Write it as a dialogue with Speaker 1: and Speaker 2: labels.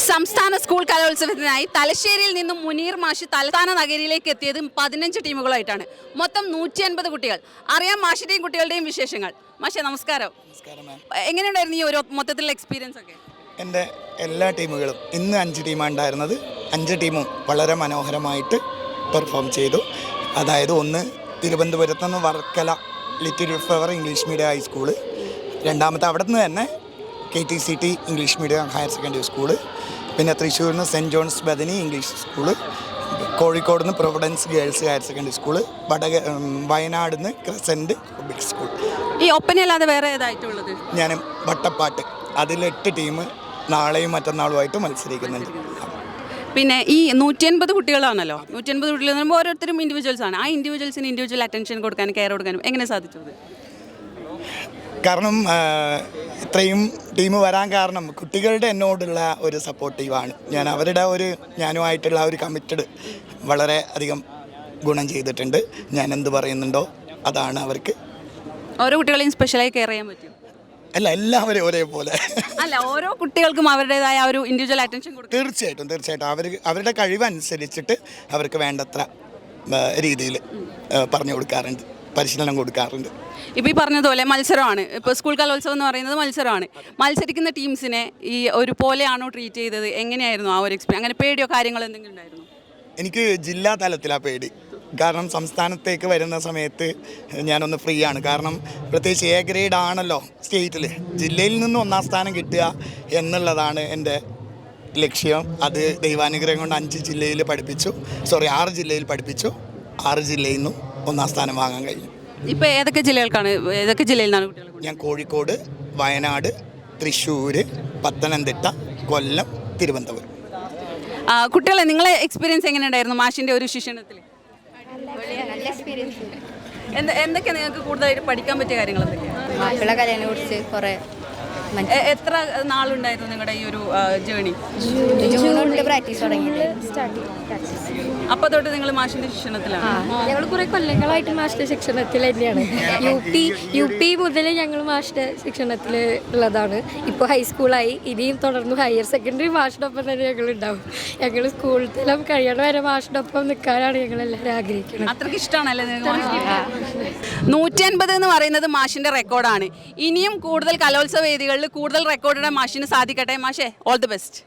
Speaker 1: സംസ്ഥാന സ്കൂൾ കലോത്സവത്തിനായി തലശ്ശേരിയിൽ നിന്നും മുനീർ മാഷ് തലസ്ഥാന നഗരിയിലേക്ക് എത്തിയത് 15 ടീമുകളായിട്ടാണ്. മൊത്തം 150 കുട്ടികൾ. അറിയാം മാഷിന്റെയും കുട്ടികളുടെയും വിശേഷങ്ങൾ. മാഷെ നമസ്കാരം. എങ്ങനെയുണ്ടായിരുന്നു ഈ ഒരു മൊത്തത്തിലുള്ള എക്സ്പീരിയൻസ് ഒക്കെ?
Speaker 2: എൻ്റെ എല്ലാ ടീമുകളും ഇന്ന് 5 ടീമാണ് ഉണ്ടായിരുന്നത്. 5 ടീമും വളരെ മനോഹരമായിട്ട് പെർഫോം ചെയ്തു. അതായത് ഒന്ന് തിരുവനന്തപുരത്ത് നിന്ന് Varkala little flower English medium high school, രണ്ടാമത്തെ അവിടെ നിന്ന് തന്നെ KTCT English medium higher secondary school, പിന്നെ തൃശ്ശൂരിൽ നിന്ന് saint John's Bethany English school, Kozhikode നിന്ന് Providence girls higher secondary school, Wayanad നിന്ന് ക്രസൻറ്റ് പബ്ലിക് സ്കൂൾ.
Speaker 1: ഈ ഒപ്പനയല്ലാതെ വേറെ ഏതായിട്ടുള്ളത്?
Speaker 2: ഞാൻ വട്ടപ്പാട്ട്, അതിൽ 8 ടീം നാളെയും മറ്റന്നാളുമായിട്ട് മത്സരിക്കുന്നുണ്ട്.
Speaker 1: പിന്നെ ഈ 150 കുട്ടികളാണല്ലോ, 150 കുട്ടികൾ എന്ന് പറയുമ്പോൾ ഓരോരുത്തരും ഇൻഡിവിജ്വൽസ് ആണ്. ആ ഇൻഡിവിജ്വൽസിന് ഇൻഡിവിജ്വൽ അറ്റൻഷൻ കൊടുക്കാനും കെയർ കൊടുക്കാനും എങ്ങനെ സാധിച്ചത്?
Speaker 2: കാരണം ഇത്രയും ടീം വരാൻ കാരണം കുട്ടികളുടെ എന്നോടുള്ള ഒരു സപ്പോർട്ടീവാണ്. അവരുടെ ഞാനുമായിട്ടുള്ള ഒരു കമ്മിറ്റഡ് വളരെ അധികം ഗുണം ചെയ്തിട്ടുണ്ട്. ഞാൻ എന്ത് പറയുന്നുണ്ടോ അതാണ് അവർക്ക്. ഓരോ കുട്ടികളെയും സ്പെഷ്യലായി കെയർ ചെയ്യാൻ പറ്റും? അല്ല, എല്ലാവരും ഒരേപോലെ അല്ല, ഓരോ കുട്ടികൾക്കും അവരുടേതായ ഒരു ഇൻഡിവിജ്വൽ അറ്റൻഷൻ കൊടുക്കും. തീർച്ചയായിട്ടും അവരുടെ കഴിവനുസരിച്ചിട്ട് അവർക്ക് വേണ്ടത്ര രീതിയിൽ പറഞ്ഞു കൊടുക്കാറുണ്ട്, പരിശീലനം കൊടുക്കാറുണ്ട്. ഇപ്പോൾ ഈ പറഞ്ഞതുപോലെ മത്സരമാണ്, ഇപ്പോൾ സ്കൂൾ കലോത്സവം എന്ന് പറയുന്നത് മത്സരമാണ്. മത്സരിക്കുന്ന ടീംസിനെ ഈ ഒരു പോലെയാണോ ട്രീറ്റ് ചെയ്തത്? എങ്ങനെയായിരുന്നു ആ ഒരു എക്സ്പീരിയൻസ്? അങ്ങനെ പേടിയോ കാര്യങ്ങളോ എന്തെങ്കിലും ഉണ്ടായിരുന്നു? എനിക്ക് ജില്ലാ തലത്തിലാണ് പേടി. കാരണം സംസ്ഥാനത്തേക്ക് വരുന്ന സമയത്ത് ഞാനൊന്ന് ഫ്രീ ആണ്. കാരണം പ്രത്യേകിച്ച് A ഗ്രേഡ് ആണല്ലോ സ്റ്റേറ്റിൽ. ജില്ലയിൽ നിന്ന് 1ാം സ്ഥാനം കിട്ടുക എന്നുള്ളതാണ് എൻ്റെ ലക്ഷ്യം. അത് ദൈവാനുഗ്രഹം കൊണ്ട് 6 ജില്ലയിൽ പഠിപ്പിച്ചു. 6 ജില്ലയിൽ നിന്നും 1ാം സ്ഥാനം വാങ്ങാൻ കഴിഞ്ഞു. ഇപ്പോൾ ഏതൊക്കെ ജില്ലയിൽ നിന്നാണ് കുട്ടികൾ? ഞാൻ കോഴിക്കോട്, വയനാട്, തൃശ്ശൂർ, പത്തനംതിട്ട, കൊല്ലം, തിരുവനന്തപുരം. കുട്ടികളെ നിങ്ങളെ എക്സ്പീരിയൻസ് എങ്ങനെയുണ്ടായിരുന്നു മാഷിൻ്റെ ഒരു ശിക്ഷണത്തിൽ? എന്തൊക്കെ നിങ്ങൾക്ക് കൂടുതലായിട്ട് പഠിക്കാൻ പറ്റിയ കാര്യങ്ങൾ എന്തൊക്കെയാണ്?
Speaker 3: മക്കളെ കലയെ കുറിച്ച് കുറേ.
Speaker 1: എത്ര നാളുണ്ടായിരുന്നു നിങ്ങളുടെ ഈ ഒരു ജേണി?
Speaker 3: ജൂണിൽ പ്രാക്ടീസ് തുടങ്ങിയിട്ട്.
Speaker 1: അപ്പോൾ തൊട്ട് നിങ്ങൾ മാഷിൻ്റെ ശിക്ഷണത്തിലാണ്?
Speaker 4: ഞങ്ങൾ കുറേ കൊല്ലങ്ങളായിട്ട് മാഷിൻ്റെ ശിക്ഷണത്തിൽ തന്നെയാണ്. യു പി മുതൽ ഞങ്ങൾ മാഷിൻ്റെ ശിക്ഷണത്തിൽ ഉള്ളതാണ്. ഇപ്പോൾ ഹൈസ്കൂളായി, ഇനിയും തുടർന്ന് ഹയർ സെക്കൻഡറി മാഷിനൊപ്പം തന്നെ ഞങ്ങളുണ്ടാവും. ഞങ്ങൾ സ്കൂൾ തലം കഴിയണ വരെ മാഷിനൊപ്പം നിൽക്കാനാണ് ഞങ്ങളെല്ലാവരും ആഗ്രഹിക്കുന്നത്.
Speaker 1: അത്രയ്ക്ക് ഇഷ്ടമാണല്ലേ നിങ്ങൾക്ക്? 150 എന്ന് പറയുന്നത് മാഷിൻ്റെ റെക്കോർഡാണ്. ഇനിയും കൂടുതൽ കലോത്സവ വേദികളിൽ കൂടുതൽ റെക്കോർഡിടാൻ മാഷിന് സാധിക്കട്ടെ. മാഷേ, ഓൾ ദി ബെസ്റ്റ്.